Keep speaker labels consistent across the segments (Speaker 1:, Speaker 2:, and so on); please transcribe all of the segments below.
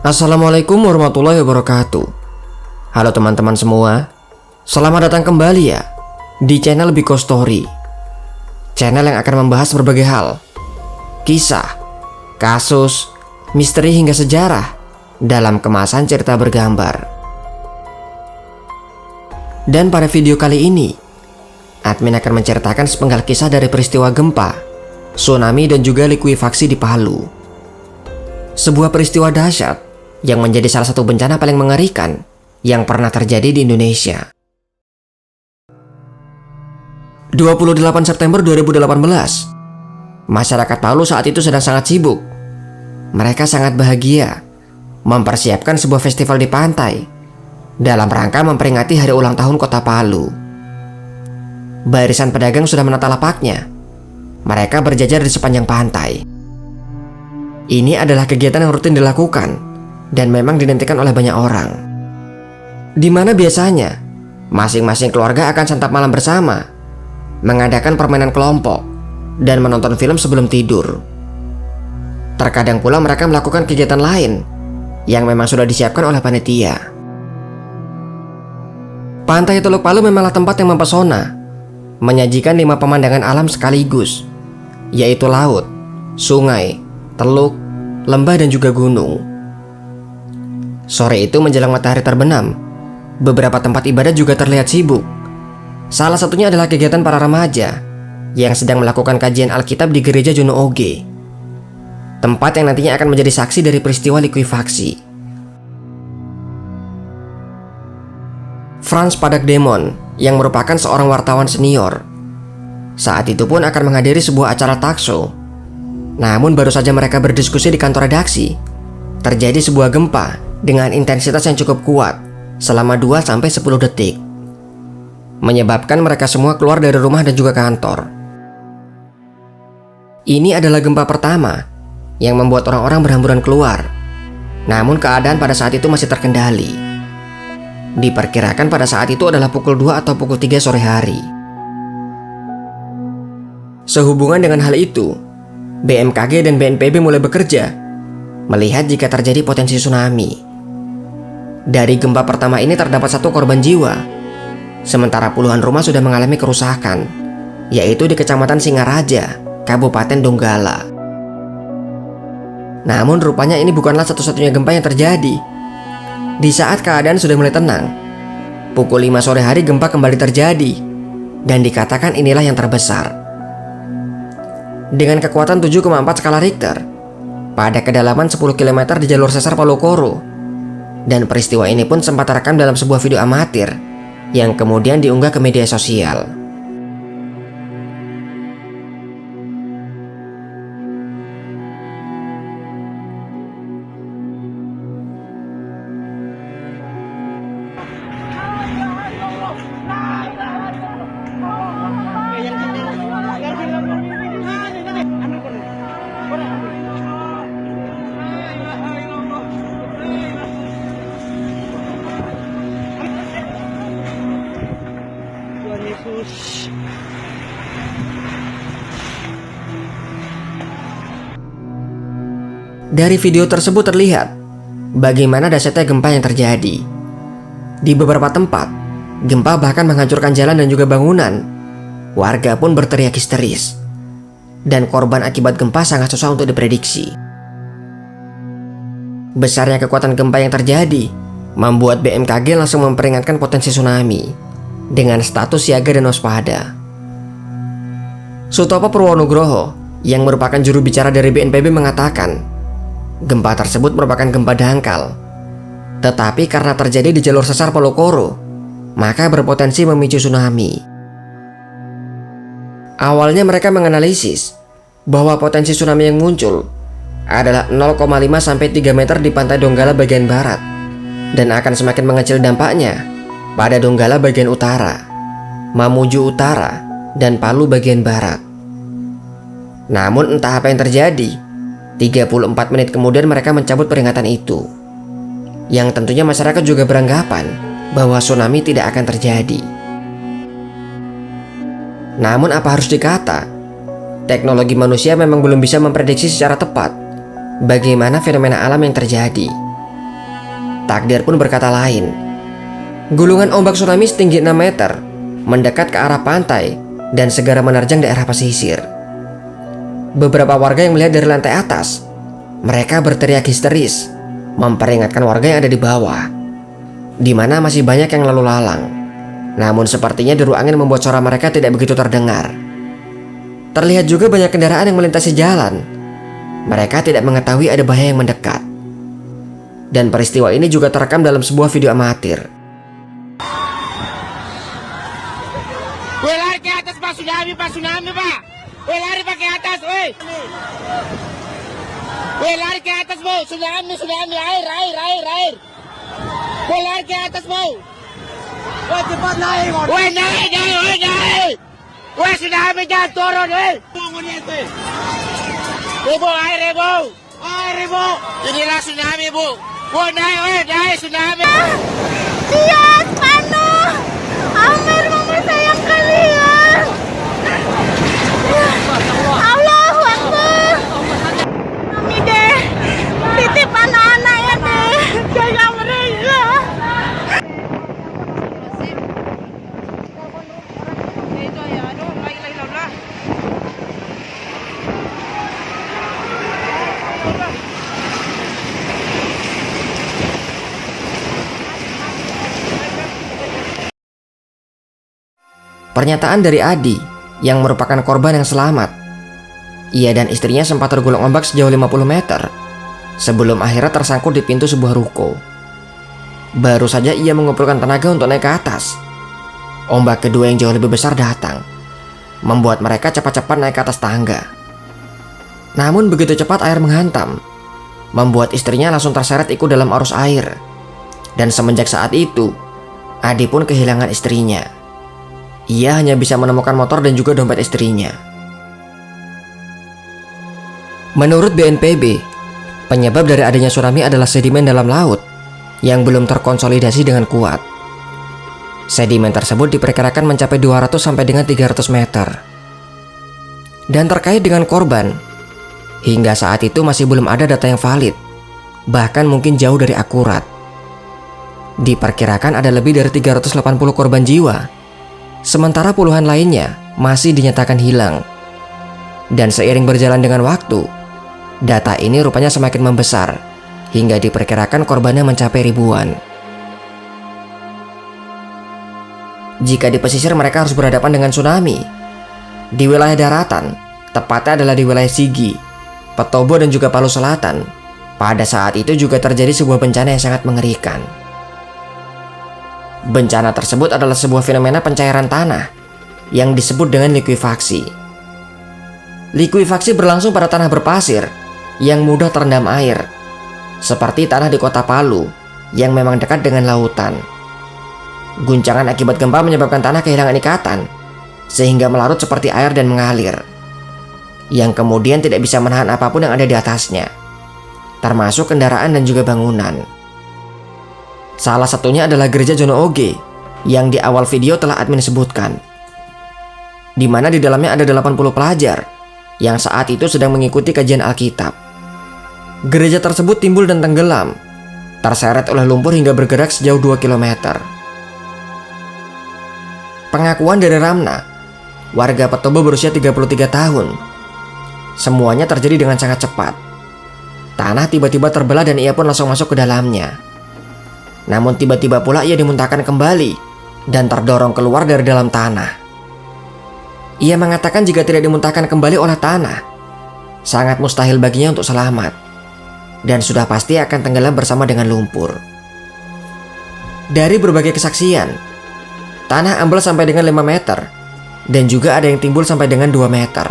Speaker 1: Assalamualaikum warahmatullahi wabarakatuh. Halo teman-teman semua, selamat datang kembali ya di channel Biko Story. Channel yang akan membahas berbagai hal, kisah, kasus, misteri hingga sejarah dalam kemasan cerita bergambar. Dan pada video kali ini, admin akan menceritakan sepenggal kisah dari peristiwa gempa, tsunami dan juga likuifaksi di Palu. Sebuah peristiwa dahsyat yang menjadi salah satu bencana paling mengerikan yang pernah terjadi di Indonesia. 28 September 2018, masyarakat Palu saat itu sedang sangat sibuk. Mereka sangat bahagia mempersiapkan sebuah festival di pantai dalam rangka memperingati hari ulang tahun kota Palu. Barisan pedagang sudah menata lapaknya. Mereka berjajar di sepanjang pantai. Ini adalah kegiatan yang rutin dilakukan dan memang dinantikan oleh banyak orang, di mana biasanya masing-masing keluarga akan santap malam bersama, mengadakan permainan kelompok, dan menonton film sebelum tidur. Terkadang pula mereka melakukan kegiatan lain yang memang sudah disiapkan oleh panitia. Pantai Teluk Palu memanglah tempat yang mempesona, menyajikan 5 pemandangan alam sekaligus, yaitu laut, sungai, teluk, lembah dan juga gunung. Sore itu menjelang matahari terbenam, beberapa tempat ibadah juga terlihat sibuk. Salah satunya adalah kegiatan para remaja yang sedang melakukan kajian Alkitab di gereja Jono Oge, tempat yang nantinya akan menjadi saksi dari peristiwa likuifaksi. Frans Padakdemon yang merupakan seorang wartawan senior saat itu pun akan menghadiri sebuah acara talkshow. Namun baru saja mereka berdiskusi di kantor redaksi, terjadi sebuah gempa dengan intensitas yang cukup kuat selama 2-10 detik, menyebabkan mereka semua keluar dari rumah dan juga kantor. Ini adalah gempa pertama yang membuat orang-orang berhamburan keluar. Namun keadaan pada saat itu masih terkendali. Diperkirakan pada saat itu adalah pukul 2 atau pukul 3 sore hari. Sehubungan dengan hal itu, BMKG dan BNPB mulai bekerja melihat jika terjadi potensi tsunami. Dari gempa pertama ini terdapat 1 korban jiwa, sementara puluhan rumah sudah mengalami kerusakan, yaitu di Kecamatan Singaraja, Kabupaten Donggala. Namun rupanya ini bukanlah satu-satunya gempa yang terjadi. Di saat keadaan sudah mulai tenang, pukul 5 sore hari gempa kembali terjadi, dan dikatakan inilah yang terbesar. Dengan kekuatan 7,4 skala Richter, pada kedalaman 10 km di jalur sesar Palu-Koro. Dan peristiwa ini pun sempat terekam dalam sebuah video amatir yang kemudian diunggah ke media sosial. Dari video tersebut terlihat bagaimana dahsyatnya gempa yang terjadi. Di beberapa tempat, gempa bahkan menghancurkan jalan dan juga bangunan. Warga pun berteriak histeris. Dan korban akibat gempa sangat susah untuk diprediksi. Besarnya kekuatan gempa yang terjadi membuat BMKG langsung memperingatkan potensi tsunami dengan status siaga dan waspada. Sutopo Purwonugroho yang merupakan juru bicara dari BNPB mengatakan gempa tersebut merupakan gempa dangkal, tetapi karena terjadi di jalur sesar Palu-Koro, maka berpotensi memicu tsunami. Awalnya mereka menganalisis bahwa potensi tsunami yang muncul adalah 0,5-3 meter di pantai Donggala bagian barat, dan akan semakin mengecil dampaknya pada Donggala bagian utara, Mamuju utara, dan Palu bagian barat. Namun entah apa yang terjadi, 34 menit kemudian mereka mencabut peringatan itu, yang tentunya masyarakat juga beranggapan bahwa tsunami tidak akan terjadi. Namun apa harus dikata, teknologi manusia memang belum bisa memprediksi secara tepat bagaimana fenomena alam yang terjadi. Takdir pun berkata lain. Gulungan ombak tsunami setinggi 6 meter mendekat ke arah pantai dan segera menerjang daerah pesisir. Beberapa warga yang melihat dari lantai atas, mereka berteriak histeris, memperingatkan warga yang ada di bawah, di mana masih banyak yang lalu lalang. Namun sepertinya deru angin membuat suara mereka tidak begitu terdengar. Terlihat juga banyak kendaraan yang melintasi jalan. Mereka tidak mengetahui ada bahaya yang mendekat. Dan peristiwa ini juga terekam dalam sebuah video amatir.
Speaker 2: Woi, lari ke atas pak, tsunami pak. Woi, lari pak ke atas, woi. Woi, lari ke atas bau, tsunami, air. Woi, lari ke atas bau. Woi, cepat naik. Woi, naik. Woi, tsunami jangan turun, woi. Ibu, air ibu. Inilah tsunami bu. Woi, naik tsunami.
Speaker 3: Lihat, panas. Amir, mama sayang kalian. Allahu Akbar. Kami deh, titip anak-anak ya deh, jaga mereka.
Speaker 1: Pernyataan dari Adi yang merupakan korban yang selamat. Ia dan istrinya sempat tergulung ombak sejauh 50 meter sebelum akhirnya tersangkut di pintu sebuah ruko. Baru saja ia mengumpulkan tenaga untuk naik ke atas. Ombak kedua yang jauh lebih besar datang, membuat mereka cepat-cepat naik ke atas tangga. Namun begitu cepat air menghantam, membuat istrinya langsung terseret ikut dalam arus air. Dan semenjak saat itu, Adi pun kehilangan istrinya. Ia hanya bisa menemukan motor dan juga dompet istrinya. Menurut BNPB, penyebab dari adanya tsunami adalah sedimen dalam laut yang belum terkonsolidasi dengan kuat. Sedimen tersebut diperkirakan mencapai 200 sampai dengan 300 meter. Dan terkait dengan korban, hingga saat itu masih belum ada data yang valid, bahkan mungkin jauh dari akurat. Diperkirakan ada lebih dari 380 korban jiwa, sementara puluhan lainnya masih dinyatakan hilang. Dan seiring berjalan dengan waktu, data ini rupanya semakin membesar, hingga diperkirakan korbannya mencapai ribuan. Jika di pesisir mereka harus berhadapan dengan tsunami, di wilayah daratan, tepatnya adalah di wilayah Sigi, Petobo dan juga Palu Selatan, pada saat itu juga terjadi sebuah bencana yang sangat mengerikan. Bencana tersebut adalah sebuah fenomena pencairan tanah yang disebut dengan likuifaksi. Likuifaksi berlangsung pada tanah berpasir yang mudah terendam air, seperti tanah di kota Palu yang memang dekat dengan lautan. Guncangan akibat gempa menyebabkan tanah kehilangan ikatan, sehingga melarut seperti air dan mengalir, yang kemudian tidak bisa menahan apapun yang ada di atasnya, termasuk kendaraan dan juga bangunan. Salah satunya adalah gereja Jono Oge yang di awal video telah admin sebutkan, di mana di dalamnya ada 80 pelajar yang saat itu sedang mengikuti kajian Alkitab. Gereja tersebut timbul dan tenggelam, terseret oleh lumpur hingga bergerak sejauh 2 km. Pengakuan dari Ramna, warga Petobo berusia 33 tahun. Semuanya terjadi dengan sangat cepat. Tanah tiba-tiba terbelah dan ia pun langsung masuk ke dalamnya. Namun tiba-tiba pula ia dimuntahkan kembali dan terdorong keluar dari dalam tanah. Ia mengatakan jika tidak dimuntahkan kembali oleh tanah, sangat mustahil baginya untuk selamat, dan sudah pasti akan tenggelam bersama dengan lumpur. Dari berbagai kesaksian, tanah ambles sampai dengan 5 meter, dan juga ada yang timbul sampai dengan 2 meter,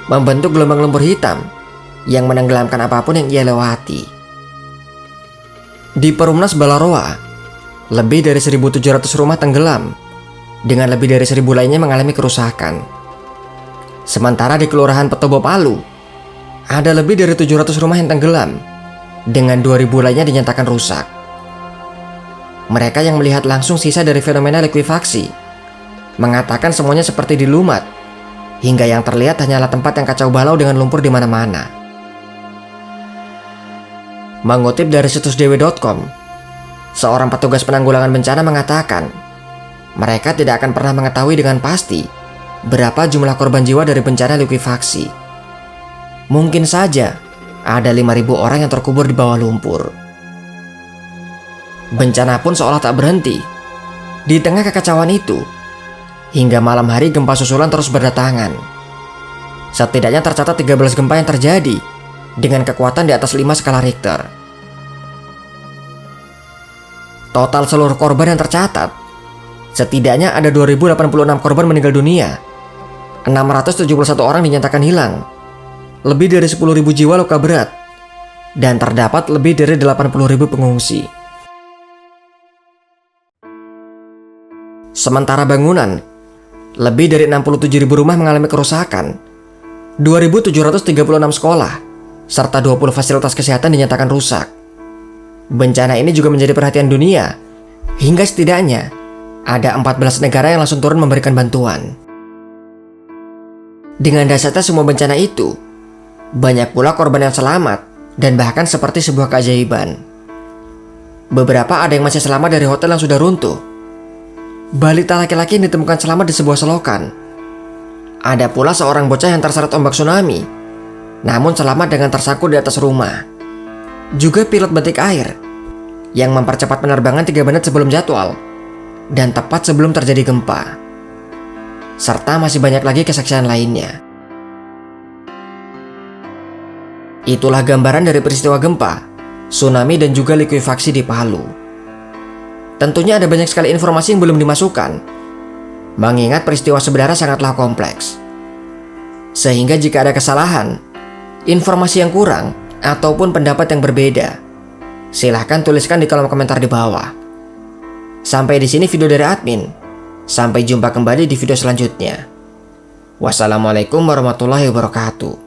Speaker 1: membentuk gelombang lumpur hitam yang menenggelamkan apapun yang ia lewati. Di Perumnas Balaroa, lebih dari 1.700 rumah tenggelam, dengan lebih dari 1.000 lainnya mengalami kerusakan. Sementara di Kelurahan Petobo Palu, ada lebih dari 700 rumah yang tenggelam, dengan 2.000 lainnya dinyatakan rusak. Mereka yang melihat langsung sisa dari fenomena likuifaksi mengatakan semuanya seperti dilumat, hingga yang terlihat hanyalah tempat yang kacau balau dengan lumpur di mana-mana. Mengutip dari situs dewi.com, seorang petugas penanggulangan bencana mengatakan, mereka tidak akan pernah mengetahui dengan pasti berapa jumlah korban jiwa dari bencana likuifaksi. Mungkin saja ada 5.000 orang yang terkubur di bawah lumpur. Bencana pun seolah tak berhenti. Di tengah kekacauan itu, hingga malam hari gempa susulan terus berdatangan. Setidaknya tercatat 13 gempa yang terjadi dengan kekuatan di atas 5 skala Richter. Total seluruh korban yang tercatat, setidaknya ada 2.086 korban meninggal dunia. 671 orang dinyatakan hilang. Lebih dari 10.000 jiwa luka berat. Dan terdapat lebih dari 80.000 pengungsi. Sementara bangunan, lebih dari 67.000 rumah mengalami kerusakan. 2.736 sekolah, serta 20 fasilitas kesehatan dinyatakan rusak. Bencana ini juga menjadi perhatian dunia, hingga setidaknya ada 14 negara yang langsung turun memberikan bantuan. Dengan dahsyatnya semua bencana itu, banyak pula korban yang selamat, dan bahkan seperti sebuah keajaiban. Beberapa ada yang masih selamat dari hotel yang sudah runtuh. Balita laki-laki yang ditemukan selamat di sebuah selokan. Ada pula seorang bocah yang terseret ombak tsunami, namun selamat dengan tersangkut di atas rumah. Juga pilot batik air yang mempercepat penerbangan 3 menit sebelum jadwal dan tepat sebelum terjadi gempa. Serta masih banyak lagi kesaksian lainnya. Itulah gambaran dari peristiwa gempa, tsunami dan juga likuifaksi di Palu. Tentunya ada banyak sekali informasi yang belum dimasukkan, mengingat peristiwa sebenarnya sangatlah kompleks. Sehingga jika ada kesalahan, informasi yang kurang, ataupun pendapat yang berbeda, silahkan tuliskan di kolom komentar di bawah. Sampai di sini video dari admin. Sampai jumpa kembali di video selanjutnya. Wassalamualaikum warahmatullahi wabarakatuh.